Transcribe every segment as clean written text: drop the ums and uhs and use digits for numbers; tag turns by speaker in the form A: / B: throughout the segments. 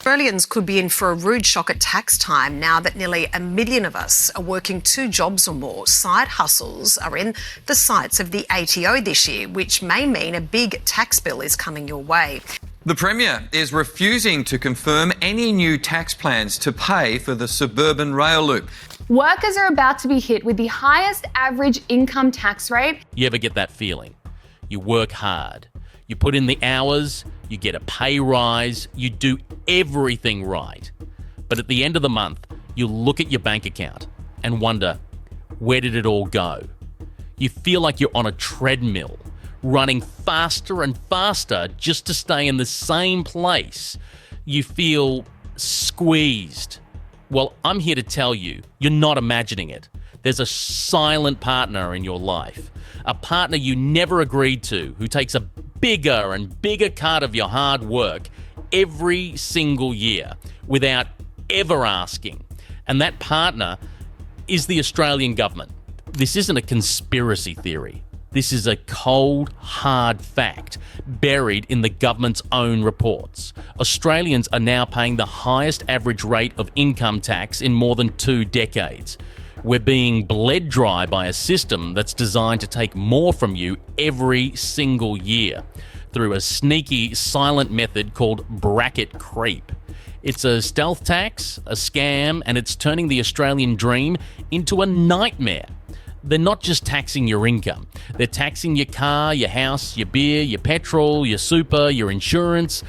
A: Australians could be in for a rude shock at tax time now that nearly 1 million of us are working 2 jobs or more. Side hustles are in the sights of the ATO this year, which may mean a big tax bill is coming your way.
B: The Premier is refusing to confirm any new tax plans to pay for the suburban rail loop.
C: Workers are about to be hit with the highest average income tax rate.
D: You ever get that feeling? You work hard, you put in the hours, you get a pay rise, you do everything right. But at the end of the month, you look at your bank account and wonder, where did it all go? You feel like you're on a treadmill, running faster and faster just to stay in the same place. You feel squeezed. Well, I'm here to tell you, you're not imagining it. There's a silent partner in your life, a partner you never agreed to, who takes a bigger and bigger cut of your hard work every single year without ever asking. And that partner is the Australian government. This isn't a conspiracy theory. This is a cold, hard fact buried in the government's own reports. Australians are now paying the highest average rate of income tax in more than 2 decades. We're being bled dry by a system that's designed to take more from you every single year through a sneaky, silent method called bracket creep. It's a stealth tax, a scam, and it's turning the Australian dream into a nightmare. They're not just taxing your income. They're taxing your car, your house, your beer, your petrol, your super, your insurance.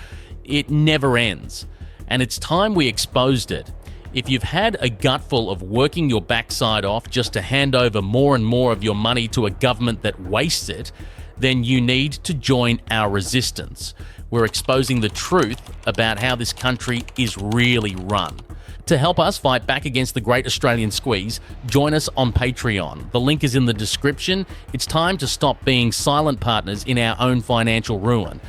D: It never ends. And it's time we exposed it. If you've had a gutful of working your backside off just to hand over more and more of your money to a government that wastes it, then you need to join our resistance. We're exposing the truth about how this country is really run. To help us fight back against the Great Australian Squeeze, join us on Patreon. The link is in the description. It's time to stop being silent partners in our own financial ruin.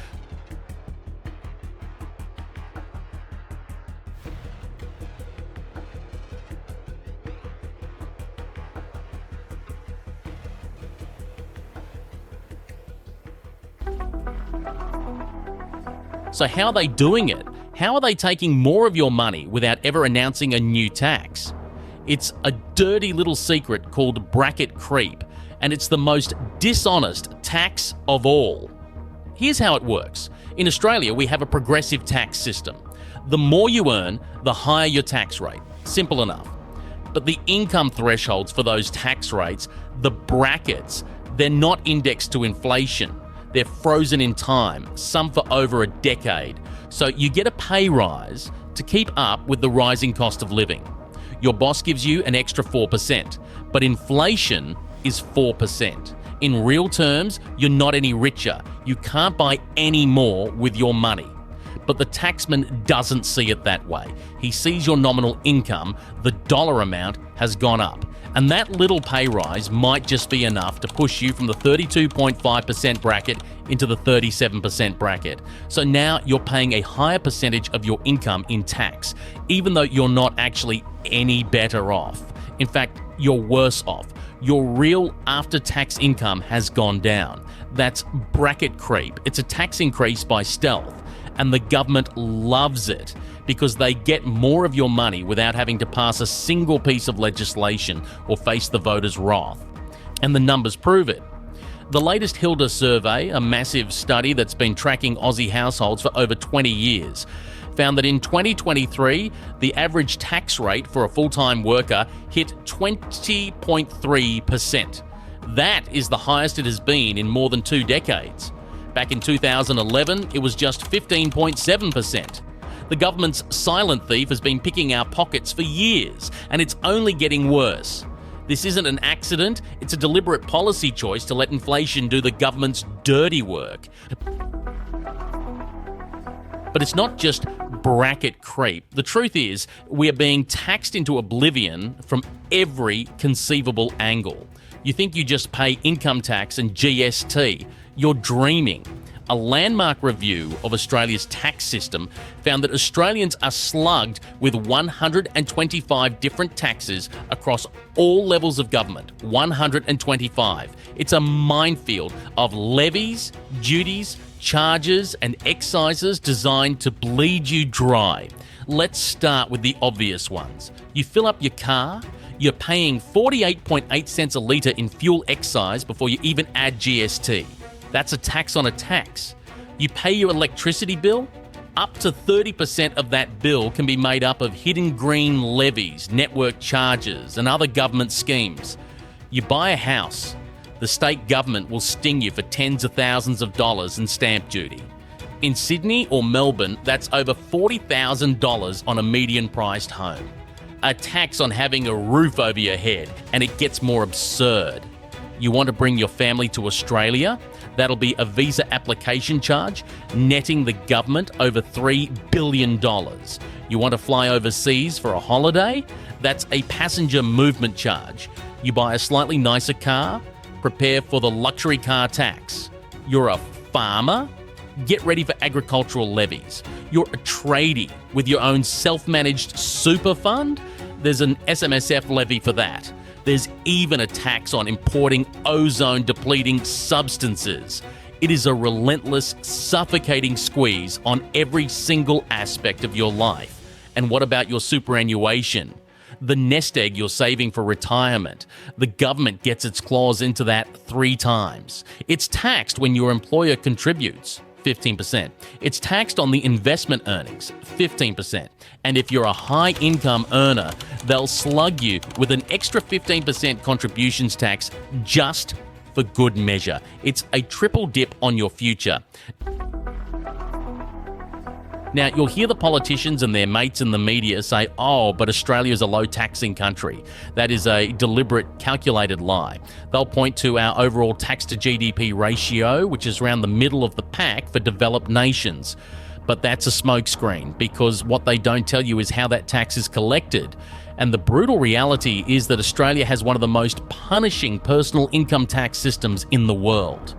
D: So how are they doing it? How are they taking more of your money without ever announcing a new tax? It's a dirty little secret called bracket creep, and it's the most dishonest tax of all. Here's how it works. In Australia, we have a progressive tax system. The more you earn, the higher your tax rate. Simple enough. But the income thresholds for those tax rates, the brackets, they're not indexed to inflation. They're frozen in time, some for over a decade. So you get a pay rise to keep up with the rising cost of living. Your boss gives you an extra 4%, but inflation is 4%. In real terms, you're not any richer. You can't buy any more with your money. But the taxman doesn't see it that way. He sees your nominal income, the dollar amount has gone up. And that little pay rise might just be enough to push you from the 32.5% bracket into the 37% bracket. So now you're paying a higher percentage of your income in tax, even though you're not actually any better off. In fact, you're worse off. Your real after-tax income has gone down. That's bracket creep. It's a tax increase by stealth. And the government loves it because they get more of your money without having to pass a single piece of legislation or face the voters' wrath. And the numbers prove it. The latest Hilda survey, a massive study that's been tracking Aussie households for over 20 years, found that in 2023, the average tax rate for a full-time worker hit 20.3%. That is the highest it has been in more than 2 decades. Back in 2011, it was just 15.7%. The government's silent thief has been picking our pockets for years, and it's only getting worse. This isn't an accident, it's a deliberate policy choice to let inflation do the government's dirty work. But it's not just bracket creep. The truth is, we are being taxed into oblivion from every conceivable angle. You think you just pay income tax and GST. You're dreaming. A landmark review of Australia's tax system found that Australians are slugged with 125 different taxes across all levels of government. 125. It's a minefield of levies, duties, charges and excises designed to bleed you dry. Let's start with the obvious ones. You fill up your car, you're paying 48.8 cents a litre in fuel excise before you even add GST. That's a tax on a tax. You pay your electricity bill, up to 30% of that bill can be made up of hidden green levies, network charges, and other government schemes. You buy a house, the state government will sting you for tens of thousands of dollars in stamp duty. In Sydney or Melbourne, that's over $40,000 on a median-priced home. A tax on having a roof over your head, and it gets more absurd. You want to bring your family to Australia? That'll be a visa application charge, netting the government over $3 billion. You want to fly overseas for a holiday? That's a passenger movement charge. You buy a slightly nicer car? Prepare for the luxury car tax. You're a farmer? Get ready for agricultural levies. You're a tradie with your own self-managed super fund? There's an SMSF levy for that. There's even a tax on importing ozone-depleting substances. It is a relentless, suffocating squeeze on every single aspect of your life. And what about your superannuation? The nest egg you're saving for retirement. The government gets its claws into that 3 times. It's taxed when your employer contributes, 15%. It's taxed on the investment earnings, 15%. And if you're a high-income earner, they'll slug you with an extra 15% contributions tax just for good measure. It's a triple dip on your future. Now, you'll hear the politicians and their mates in the media say, oh, but Australia's a low-taxing country. That is a deliberate, calculated lie. They'll point to our overall tax-to-GDP ratio, which is around the middle of the pack for developed nations. But that's a smokescreen, because what they don't tell you is how that tax is collected. And the brutal reality is that Australia has one of the most punishing personal income tax systems in the world.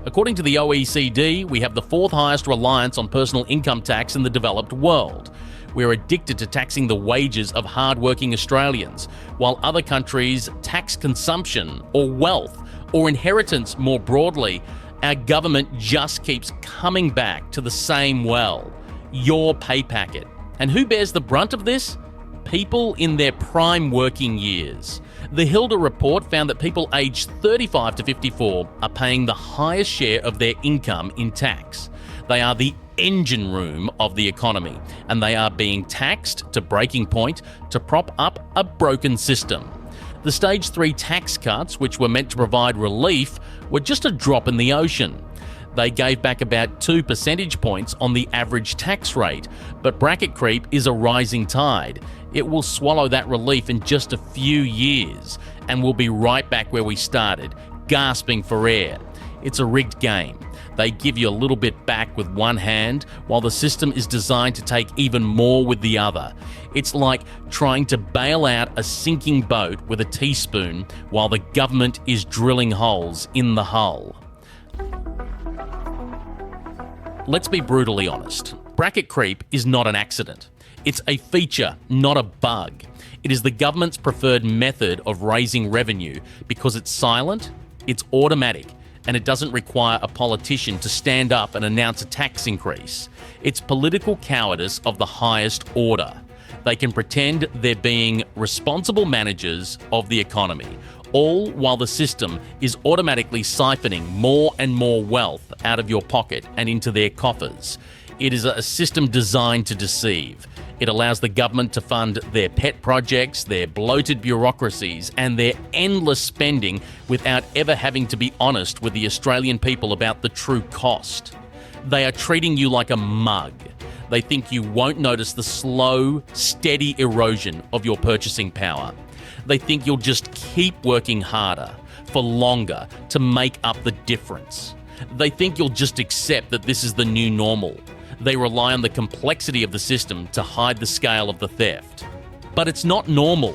D: According to the OECD, we have the 4th highest reliance on personal income tax in the developed world. We're addicted to taxing the wages of hard-working Australians, while other countries tax consumption or wealth or inheritance more broadly. Our government just keeps coming back to the same well: your pay packet. And who bears the brunt of this? People in their prime working years. The Hilda report found that people aged 35 to 54 are paying the highest share of their income in tax. They are the engine room of the economy, and they are being taxed to breaking point to prop up a broken system. The Stage 3 tax cuts, which were meant to provide relief, were just a drop in the ocean. They gave back about 2 percentage points on the average tax rate, but bracket creep is a rising tide. It will swallow that relief in just a few years, and we'll be right back where we started, gasping for air. It's a rigged game. They give you a little bit back with one hand, while the system is designed to take even more with the other. It's like trying to bail out a sinking boat with a teaspoon while the government is drilling holes in the hull. Let's be brutally honest. Bracket creep is not an accident. It's a feature, not a bug. It is the government's preferred method of raising revenue because it's silent, it's automatic, and it doesn't require a politician to stand up and announce a tax increase. It's political cowardice of the highest order. They can pretend they're being responsible managers of the economy, all while the system is automatically siphoning more and more wealth out of your pocket and into their coffers. It is a system designed to deceive. It allows the government to fund their pet projects, their bloated bureaucracies, and their endless spending without ever having to be honest with the Australian people about the true cost. They are treating you like a mug. They think you won't notice the slow, steady erosion of your purchasing power. They think you'll just keep working harder, for longer, to make up the difference. They think you'll just accept that this is the new normal. They rely on the complexity of the system to hide the scale of the theft. But it's not normal,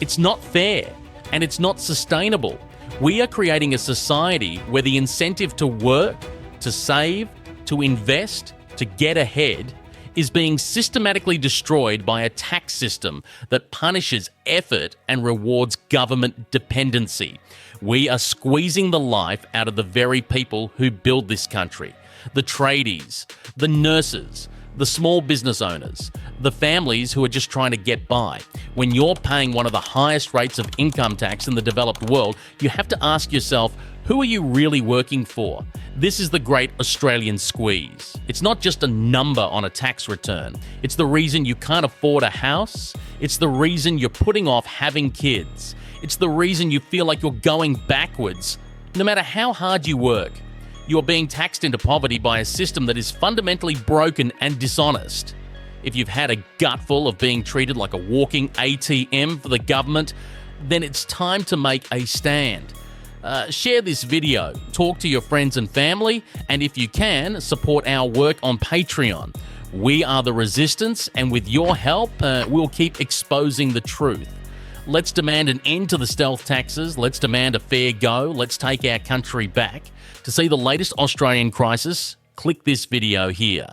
D: it's not fair, and it's not sustainable. We are creating a society where the incentive to work, to save, to invest, to get ahead is being systematically destroyed by a tax system that punishes effort and rewards government dependency. We are squeezing the life out of the very people who build this country. The tradies, the nurses, the small business owners, the families who are just trying to get by. When you're paying one of the highest rates of income tax in the developed world, you have to ask yourself, who are you really working for? This is the great Australian squeeze. It's not just a number on a tax return. It's the reason you can't afford a house. It's the reason you're putting off having kids. It's the reason you feel like you're going backwards. No matter how hard you work, you're being taxed into poverty by a system that is fundamentally broken and dishonest. If you've had a gutful of being treated like a walking ATM for the government, then it's time to make a stand. Share this video, talk to your friends and family, and if you can, support our work on Patreon. We are the resistance, and with your help, we'll keep exposing the truth. Let's demand an end to the stealth taxes. Let's demand a fair go. Let's take our country back. To see the latest Australian crisis, click this video here.